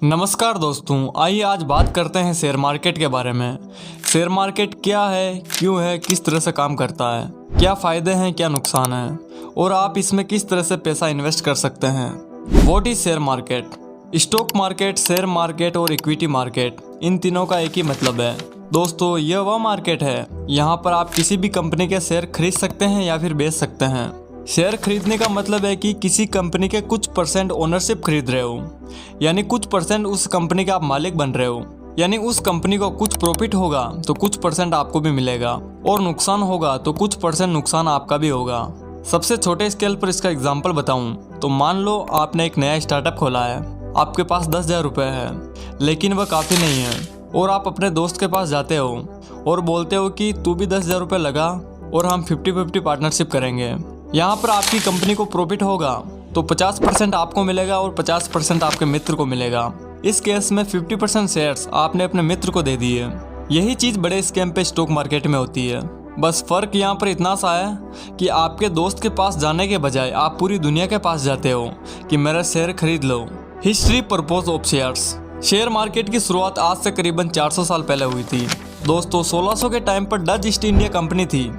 नमस्कार दोस्तों, आइए आज बात करते हैं शेयर मार्केट के बारे में। शेयर मार्केट क्या है, क्यों है, किस तरह से काम करता है, क्या फ़ायदे हैं, क्या नुकसान है और आप इसमें किस तरह से पैसा इन्वेस्ट कर सकते हैं। What is share market? Stock market, share market और इक्विटी मार्केट, इन तीनों का एक ही मतलब है। दोस्तों, यह वह मार्केट है यहाँ पर आप किसी भी कंपनी के शेयर खरीद सकते हैं या फिर बेच सकते हैं। शेयर खरीदने का मतलब है कि किसी कंपनी के कुछ परसेंट ओनरशिप खरीद रहे हो, यानी कुछ परसेंट उस कंपनी के आप मालिक बन रहे हो। यानी उस कंपनी को कुछ प्रॉफिट होगा तो कुछ परसेंट आपको भी मिलेगा और नुकसान होगा तो कुछ परसेंट नुकसान आपका भी होगा। सबसे छोटे स्केल पर इसका एग्जाम्पल बताऊं तो मान लो आपने एक नया स्टार्टअप खोला है, आपके पास 10,000 रुपये है, लेकिन वह काफ़ी नहीं है और आप अपने दोस्त के पास जाते हो और बोलते हो कि तू भी 10,000 रुपये लगा और हम 50-50 पार्टनरशिप करेंगे। यहाँ पर आपकी कंपनी को प्रॉफिट होगा तो 50% आपको मिलेगा और 50% आपके मित्र को मिलेगा। इस केस में 50% शेयर्स आपने अपने मित्र को दे दिए। यही चीज़ बड़े स्कैम पे स्टॉक मार्केट में होती है। बस फ़र्क यहाँ पर इतना सा है कि आपके दोस्त के पास जाने के बजाय आप पूरी दुनिया के पास जाते हो कि मेरा शेयर खरीद लो। History purpose of shares. Share market की शुरुआत आज से करीबन 400 साल पहले हुई थी। दोस्तों, 1600 के टाइम पर डच ईस्ट इंडिया कंपनी थी।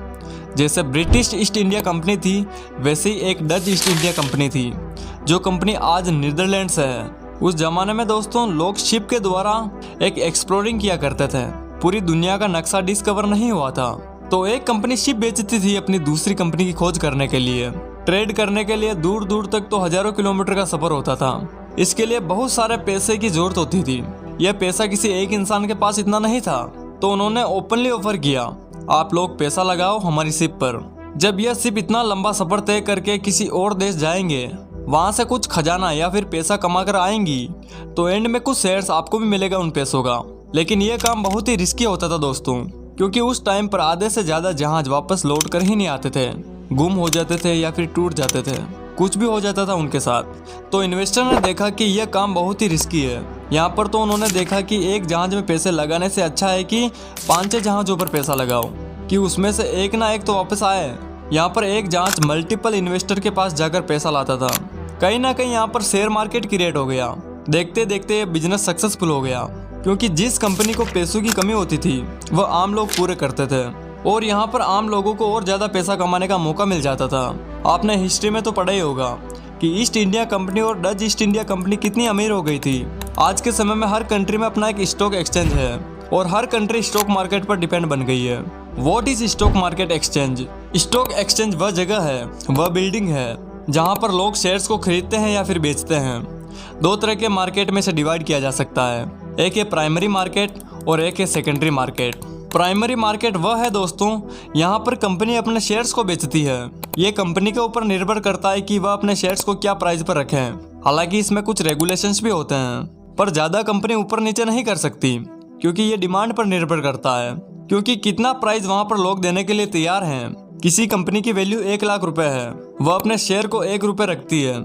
जैसे ब्रिटिश ईस्ट इंडिया कंपनी थी, वैसे ही एक डच ईस्ट इंडिया कंपनी थी, जो कंपनी आज नीदरलैंड से है। उस जमाने में दोस्तों लोग शिप के द्वारा एक एक्सप्लोरिंग किया करते थे। पूरी दुनिया का नक्शा डिस्कवर नहीं हुआ था, तो एक कंपनी शिप बेचती थी अपनी दूसरी कंपनी की खोज करने के लिए। ट्रेड करने के लिए दूर दूर तक तो हजारों किलोमीटर का सफर होता था। इसके लिए बहुत सारे पैसे की जरूरत होती थी। यह पैसा किसी एक इंसान के पास इतना नहीं था, तो उन्होंने ओपनली ऑफर किया, आप लोग पैसा लगाओ हमारी शिप पर। जब यह शिप इतना लंबा सफर तय करके किसी और देश जाएंगे, वहाँ से कुछ खजाना या फिर पैसा कमा कर आएंगी, तो एंड में कुछ शेयर्स आपको भी मिलेगा उन पैसों का। लेकिन यह काम बहुत ही रिस्की होता था दोस्तों, क्योंकि उस टाइम पर आधे से ज़्यादा जहाज वापस लौट कर ही नहीं आते थे, गुम हो जाते थे या फिर टूट जाते थे, कुछ भी हो जाता था उनके साथ। तो इन्वेस्टर ने देखा कि यह काम बहुत ही रिस्की है। यहाँ पर तो उन्होंने देखा कि एक जहाज में पैसे लगाने से अच्छा है कि 5-6 जहाज़ों पर पैसा लगाओ, कि उसमें से एक ना एक तो वापस आए। यहाँ पर एक जहाज मल्टीपल इन्वेस्टर के पास जाकर पैसा लाता था। कहीं ना कहीं यहाँ पर शेयर मार्केट क्रिएट हो गया। देखते देखते ये बिजनेस सक्सेसफुल हो गया, क्योंकि जिस कंपनी को पैसों की कमी होती थी वह आम लोग पूरे करते थे और यहाँ पर आम लोगों को और ज़्यादा पैसा कमाने का मौका मिल जाता था। आपने हिस्ट्री में तो पढ़ा ही होगा कि ईस्ट इंडिया कंपनी और डच ईस्ट इंडिया कंपनी कितनी अमीर हो गई थी। आज के समय में हर कंट्री में अपना एक स्टॉक एक्सचेंज है और हर कंट्री स्टॉक मार्केट पर डिपेंड बन गई है। What is stock market exchange? Stock exchange वह जगह है, वह बिल्डिंग है जहां पर लोग शेयर्स को खरीदते हैं या फिर बेचते हैं। दो तरह के मार्केट में से डिवाइड किया जा सकता है, एक है प्राइमरी मार्केट और एक है सेकेंडरी मार्केट। प्राइमरी मार्केट वह है दोस्तों, यहाँ पर कंपनी अपने शेयर्स को बेचती है। ये कंपनी के ऊपर निर्भर करता है कि वह अपने शेयर्स को क्या प्राइस पर रखें। हालांकि इसमें कुछ रेगुलेशंस भी होते हैं, पर ज़्यादा कंपनी ऊपर नीचे नहीं कर सकती, क्योंकि ये डिमांड पर निर्भर करता है, क्योंकि कितना प्राइस वहाँ पर लोग देने के लिए तैयार हैं। किसी कंपनी की वैल्यू 1 लाख रुपए है, वह अपने शेयर को 1 रुपये रखती है,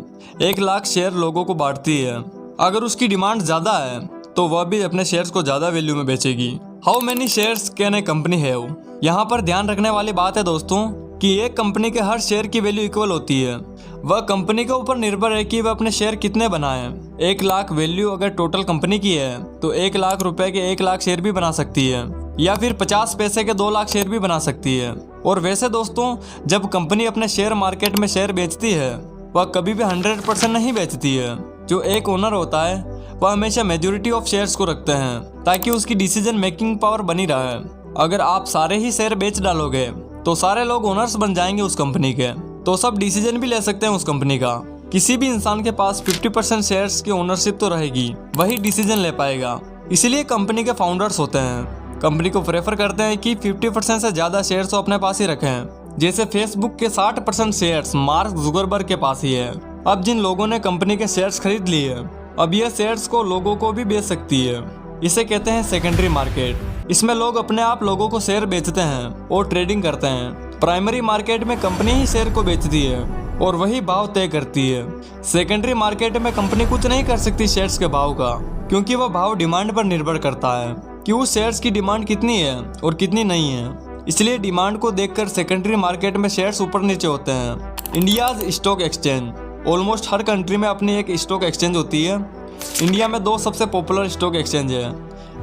1 लाख शेयर लोगों को बांटती है। अगर उसकी डिमांड ज़्यादा है तो वह भी अपने शेयर्स को ज़्यादा वैल्यू में बेचेगी। How many shares can a company have? यहाँ पर ध्यान रखने वाली बात है दोस्तों कि एक कंपनी के हर शेयर की वैल्यू इक्वल होती है। वह कंपनी के ऊपर निर्भर है कि वह अपने शेयर कितने बनाए। 1 लाख वैल्यू अगर टोटल कंपनी की है तो 1 लाख रुपए के 1 लाख शेयर भी बना सकती है, या फिर 50 पैसे के 2 लाख शेयर भी बना सकती है। और वैसे दोस्तों, जब कंपनी अपने शेयर मार्केट में शेयर बेचती है, वह कभी भी 100% नहीं बेचती है। जो एक ओनर होता है वह हमेशा मेजोरिटी ऑफ शेयर्स को रखते हैं, ताकि उसकी डिसीजन मेकिंग पावर बनी रहे। अगर आप सारे ही शेयर बेच डालोगे तो सारे लोग ओनर्स बन जाएंगे उस कंपनी के, तो सब डिसीजन भी ले सकते हैं उस कंपनी का। किसी भी इंसान के पास 50% शेयर्स की ओनरशिप तो रहेगी, वही डिसीजन ले पाएगा। इसलिए कंपनी के फाउंडर्स होते हैं, कंपनी को प्रेफर करते हैं कि 50% से ज़्यादा शेयर्स अपने पास ही रखें। जैसे फेसबुक के 60% शेयर्स मार्क जुकरबर्ग के पास ही है। अब जिन लोगों ने कंपनी के शेयर्स खरीद लिए, अब यह शेयर्स को लोगों को भी बेच सकती है। इसे कहते हैं सेकेंडरी मार्केट। इसमें लोग अपने आप लोगों को शेयर बेचते हैं और ट्रेडिंग करते हैं। प्राइमरी मार्केट में कंपनी ही शेयर को बेचती है और वही भाव तय करती है। सेकेंडरी मार्केट में कंपनी कुछ नहीं कर सकती शेयर्स के भाव का, क्योंकि वह भाव डिमांड पर निर्भर करता है कि उस शेयर्स की डिमांड कितनी है और कितनी नहीं है। इसलिए डिमांड को देखकर सेकेंडरी मार्केट में शेयर्स ऊपर नीचे होते हैं। India's stock exchange. ऑलमोस्ट हर कंट्री में अपनी एक स्टॉक एक्सचेंज होती है। इंडिया में दो सबसे पॉपुलर स्टॉक एक्सचेंज है।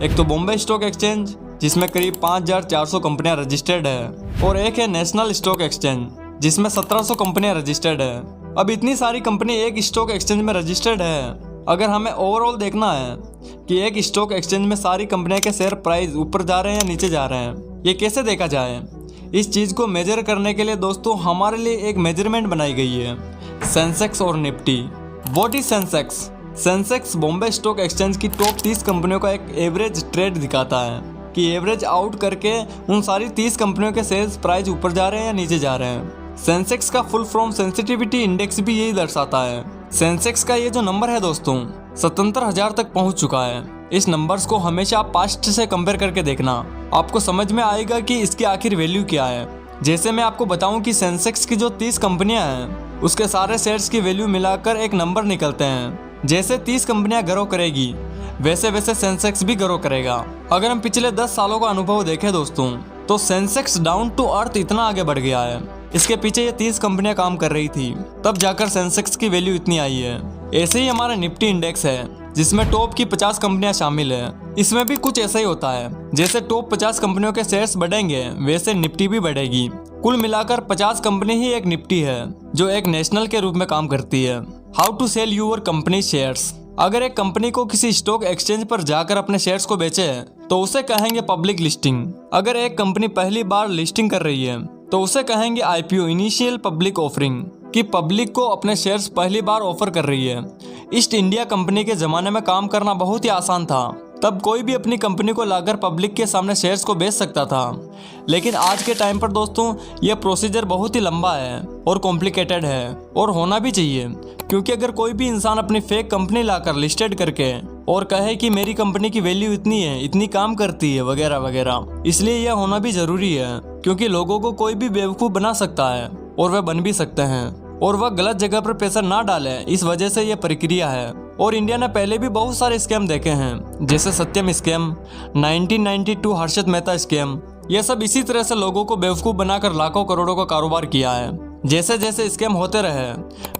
एक तो बॉम्बे स्टॉक एक्सचेंज जिसमें करीब 5400 कंपनियां रजिस्टर्ड है, और एक है नेशनल स्टॉक एक्सचेंज जिसमें 1700 कंपनियां रजिस्टर्ड है। अब इतनी सारी कंपनी एक स्टॉक एक्सचेंज में रजिस्टर्ड है। अगर हमें ओवरऑल देखना है कि एक स्टॉक एक्सचेंज में सारी कंपनियों के शेयर प्राइस ऊपर जा रहे हैं या नीचे जा रहे हैं, ये कैसे देखा जाए, इस चीज़ को मेजर करने के लिए दोस्तों हमारे लिए एक मेजरमेंट बनाई गई है, सेंसेक्स और Nifty. What is Sensex? Sensex Bombay stock exchange की टॉप 30 कंपनियों का एक एवरेज ट्रेड दिखाता है कि एवरेज आउट करके उन सारी 30 कंपनियों के सेल्स प्राइस ऊपर जा रहे हैं या नीचे जा रहे हैं। सेंसेक्स का फुल फॉर्म सेंसिटिविटी इंडेक्स भी यही दर्शाता है। सेंसेक्स का ये जो नंबर है दोस्तों 77,000 तक पहुंच चुका है। इस नंबर्स को हमेशा पास्ट से कंपेयर करके देखना, आपको समझ में आएगा कि इसकी आखिर वैल्यू क्या है। जैसे मैं आपको बताऊं कि सेंसेक्स की जो 30 कंपनियां हैं उसके सारे शेयर्स की वैल्यू मिलाकर एक नंबर निकलते हैं। जैसे 30 कंपनियां ग्रो करेगी वैसे वैसे सेंसेक्स भी ग्रो करेगा। अगर हम पिछले 10 सालों का अनुभव देखें दोस्तों तो सेंसेक्स डाउन टू अर्थ इतना आगे बढ़ गया है। इसके पीछे ये 30 कंपनियां काम कर रही थी, तब जाकर सेंसेक्स की वैल्यू इतनी आई है। ऐसे ही हमारा निफ्टी इंडेक्स है जिसमें टॉप की 50 कंपनियां शामिल है। इसमें भी कुछ ऐसा ही होता है, जैसे टॉप 50 कंपनियों के शेयर्स बढ़ेंगे वैसे निफ्टी भी बढ़ेगी। कुल मिलाकर 50 कंपनी ही एक निफ्टी है जो एक नेशनल के रूप में काम करती है। How to sell your company shares? अगर एक कंपनी को किसी स्टॉक एक्सचेंज पर जाकर अपने शेयर्स को बेचे तो उसे कहेंगे पब्लिक लिस्टिंग। अगर एक कंपनी पहली बार लिस्टिंग कर रही है तो उसे कहेंगे आईपीओ, इनिशियल पब्लिक ऑफरिंग, कि पब्लिक को अपने शेयर्स पहली बार ऑफर कर रही है। ईस्ट इंडिया कंपनी के ज़माने में काम करना बहुत ही आसान था, तब कोई भी अपनी कंपनी को लाकर पब्लिक के सामने शेयर्स को बेच सकता था। लेकिन आज के टाइम पर दोस्तों यह प्रोसीजर बहुत ही लंबा है और कॉम्प्लिकेटेड है, और होना भी चाहिए, क्योंकि अगर कोई भी इंसान अपनी फेक कंपनी लाकर लिस्टेड करके और कहे कि मेरी कंपनी की वैल्यू इतनी है, इतनी काम करती है वगैरह वगैरह, इसलिए यह होना भी ज़रूरी है, क्योंकि लोगों को कोई भी बेवकूफ़ बना सकता है और वह बन भी सकते हैं, और वह गलत जगह पर पैसा ना डाले, इस वजह से यह प्रक्रिया है। और इंडिया ने पहले भी बहुत सारे स्कैम देखे हैं, जैसे सत्यम स्कैम, 1992 हर्षद मेहता स्कैम। यह सब इसी तरह से लोगों को बेवकूफ़ बनाकर लाखों करोड़ों का कारोबार किया है। जैसे जैसे स्कैम होते रहे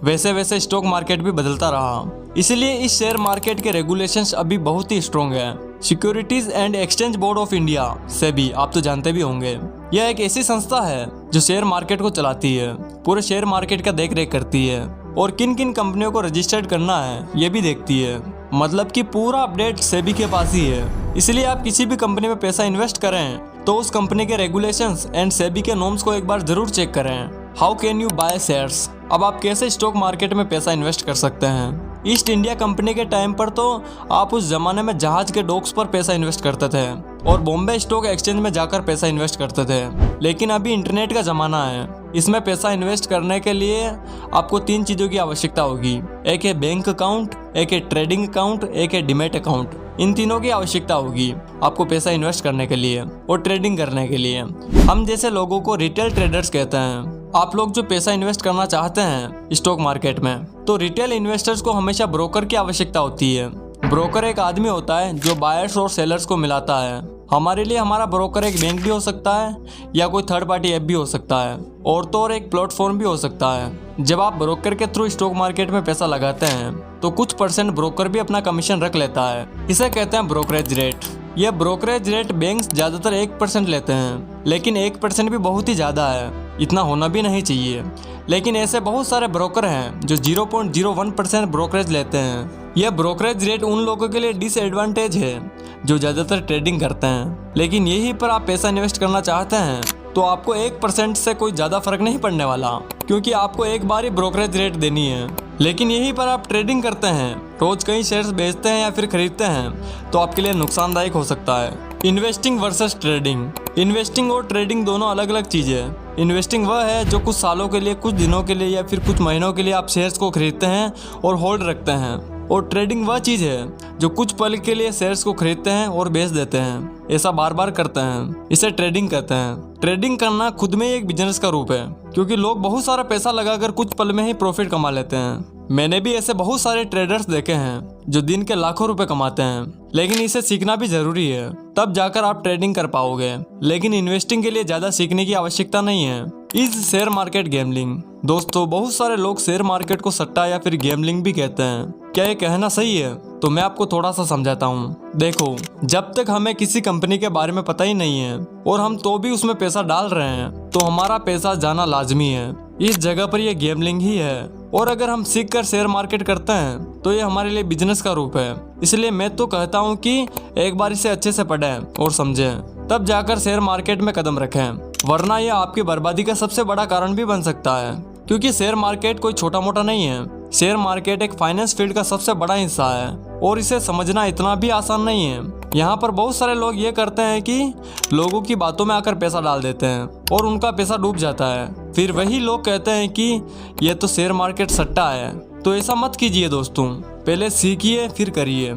वैसे वैसे स्टॉक मार्केट भी बदलता रहा। इसलिए इस शेयर मार्केट के रेगुलेशंस अभी बहुत ही स्ट्रॉन्ग है। Securities and exchange board of India, SEBI, आप तो जानते भी होंगे, यह एक ऐसी संस्था है जो शेयर मार्केट को चलाती है, पूरे शेयर मार्केट का देख रेख करती है, और किन किन कंपनियों को रजिस्टर्ड करना है ये भी देखती है। मतलब कि पूरा अपडेट सेबी के पास ही है। इसलिए आप किसी भी कंपनी में पैसा इन्वेस्ट करें तो उस कंपनी के रेगुलेशंस एंड सेबी के नॉर्म्स को एक बार जरूर चेक करें। How can you by shares? अब आप कैसे स्टॉक मार्केट में पैसा इन्वेस्ट कर सकते हैं? ईस्ट इंडिया कंपनी के टाइम पर तो आप उस जमाने में जहाज के डॉक्स पर पैसा इन्वेस्ट करते थे और बॉम्बे स्टॉक एक्सचेंज में जाकर पैसा इन्वेस्ट करते थे। लेकिन अभी इंटरनेट का ज़माना है, इसमें पैसा इन्वेस्ट करने के लिए आपको 3 चीज़ों की आवश्यकता होगी। एक है बैंक अकाउंट, एक है ट्रेडिंग अकाउंट, एक है डीमैट अकाउंट। इन तीनों की आवश्यकता होगी आपको पैसा इन्वेस्ट करने के लिए और ट्रेडिंग करने के लिए। हम जैसे लोगों को रिटेल ट्रेडर्स कहते हैं। आप लोग जो पैसा इन्वेस्ट करना चाहते हैं स्टॉक मार्केट में, तो रिटेल इन्वेस्टर्स को हमेशा ब्रोकर की आवश्यकता होती है। ब्रोकर एक आदमी होता है जो बायर्स और सेलर्स को मिलाता है। हमारे लिए हमारा ब्रोकर एक बैंक भी हो सकता है या कोई थर्ड पार्टी ऐप भी हो सकता है, और तो और एक प्लेटफॉर्म भी हो सकता है। जब आप ब्रोकर के थ्रू स्टॉक मार्केट में पैसा लगाते हैं तो कुछ % ब्रोकर भी अपना कमीशन रख लेता है। इसे कहते हैं ब्रोकरेज रेट। यह ब्रोकरेज रेट बैंक्स ज़्यादातर 1% लेते हैं, लेकिन 1% भी बहुत ही ज़्यादा है, इतना होना भी नहीं चाहिए। लेकिन ऐसे बहुत सारे ब्रोकर हैं जो 0.01% ब्रोकरेज लेते हैं। यह ब्रोकरेज रेट उन लोगों के लिए डिसएडवांटेज है जो ज़्यादातर ट्रेडिंग करते हैं। लेकिन यहीं पर आप पैसा इन्वेस्ट करना चाहते हैं तो आपको 1% से कोई ज़्यादा फर्क नहीं पड़ने वाला, क्योंकि आपको एक बार ही ब्रोकरेज रेट देनी है। लेकिन यहीं पर आप ट्रेडिंग करते हैं, रोज कई शेयर्स बेचते हैं या फिर खरीदते हैं, तो आपके लिए नुकसानदायक हो सकता है। Investing versus trading. इन्वेस्टिंग और ट्रेडिंग दोनों अलग अलग चीज़ें हैं। इन्वेस्टिंग वह है जो कुछ सालों के लिए, कुछ दिनों के लिए या फिर कुछ महीनों के लिए आप शेयर्स को खरीदते हैं और होल्ड रखते हैं, और ट्रेडिंग वह चीज़ है जो कुछ पल के लिए शेयर्स को खरीदते हैं और बेच देते हैं। ऐसा बार बार करते हैं, इसे ट्रेडिंग कहते हैं। ट्रेडिंग करना खुद में एक बिजनेस का रूप है, क्योंकि लोग बहुत सारा पैसा लगाकर कुछ पल में ही प्रॉफिट कमा लेते हैं। मैंने भी ऐसे बहुत सारे ट्रेडर्स देखे हैं जो दिन के लाखों रुपए कमाते हैं। लेकिन इसे सीखना भी जरूरी है, तब जाकर आप ट्रेडिंग कर पाओगे। लेकिन इन्वेस्टिंग के लिए ज़्यादा सीखने की आवश्यकता नहीं है। Is share market gambling? दोस्तों, बहुत सारे लोग शेयर मार्केट को सट्टा या फिर गैम्बलिंग भी कहते हैं। क्या ये कहना सही है? तो मैं आपको थोड़ा सा समझाता हूँ। देखो, जब तक हमें किसी कंपनी के बारे में पता ही नहीं है और हम तो भी उसमें पैसा डाल रहे हैं तो हमारा पैसा जाना लाजमी है। इस जगह पर यह गेमलिंग ही है। और अगर हम सीख कर शेयर मार्केट करते हैं तो ये हमारे लिए बिजनेस का रूप है। इसलिए मैं तो कहता हूँ कि एक बार इसे अच्छे से पढ़ें और समझें, तब जाकर शेयर मार्केट में कदम रखें, वरना यह आपकी बर्बादी का सबसे बड़ा कारण भी बन सकता है। क्योंकि शेयर मार्केट कोई छोटा मोटा नहीं है। शेयर मार्केट एक फाइनेंस फील्ड का सबसे बड़ा हिस्सा है और इसे समझना इतना भी आसान नहीं है। यहाँ पर बहुत सारे लोग ये करते हैं कि लोगों की बातों में आकर पैसा डाल देते हैं और उनका पैसा डूब जाता है। फिर वही लोग कहते हैं कि ये तो शेयर मार्केट सट्टा है। तो ऐसा मत कीजिए दोस्तों, पहले सीखिए फिर करिए।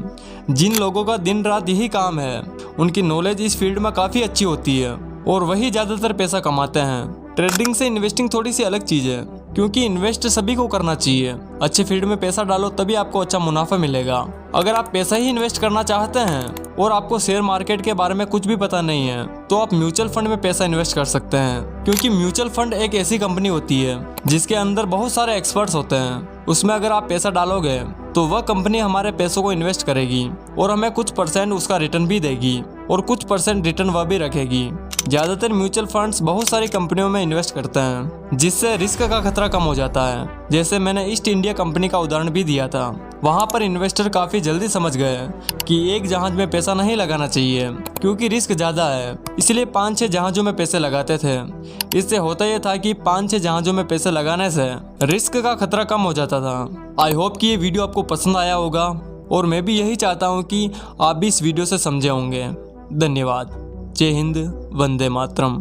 जिन लोगों का दिन रात यही काम है उनकी नॉलेज इस फील्ड में काफ़ी अच्छी होती है और वही ज़्यादातर पैसा कमाते हैं। ट्रेडिंग से इन्वेस्टिंग थोड़ी सी अलग चीज़ है, क्योंकि इन्वेस्ट सभी को करना चाहिए। अच्छे फील्ड में पैसा डालो तभी आपको अच्छा मुनाफा मिलेगा। अगर आप पैसा ही इन्वेस्ट करना चाहते हैं और आपको शेयर मार्केट के बारे में कुछ भी पता नहीं है तो आप म्यूचुअल फंड में पैसा इन्वेस्ट कर सकते हैं। क्योंकि म्यूचुअल फंड एक ऐसी कंपनी होती है जिसके अंदर बहुत सारे एक्सपर्ट्स होते हैं। उसमें अगर आप पैसा डालोगे तो वह कंपनी हमारे पैसों को इन्वेस्ट करेगी और हमें कुछ परसेंट उसका रिटर्न भी देगी और कुछ परसेंट रिटर्न वह भी रखेगी। ज़्यादातर म्यूचुअल फंड्स बहुत सारी कंपनियों में इन्वेस्ट करते हैं जिससे रिस्क का खतरा कम हो जाता है। जैसे मैंने ईस्ट इंडिया कंपनी का उदाहरण भी दिया था। वहाँ पर इन्वेस्टर काफ़ी जल्दी समझ गए कि एक जहाज में पैसा नहीं लगाना चाहिए क्योंकि रिस्क ज़्यादा है, इसलिए 5-6 जहाज़ों में पैसे लगाते थे। इससे होता यह था कि 5-6 जहाज़ों में पैसे लगाने से रिस्क का खतरा कम हो जाता था। आई होप कि ये वीडियो आपको पसंद आया होगा और मैं भी यही चाहता हूँ कि आप भी इस वीडियो से समझे होंगे। धन्यवाद। जय हिंद, वंदे मातरम।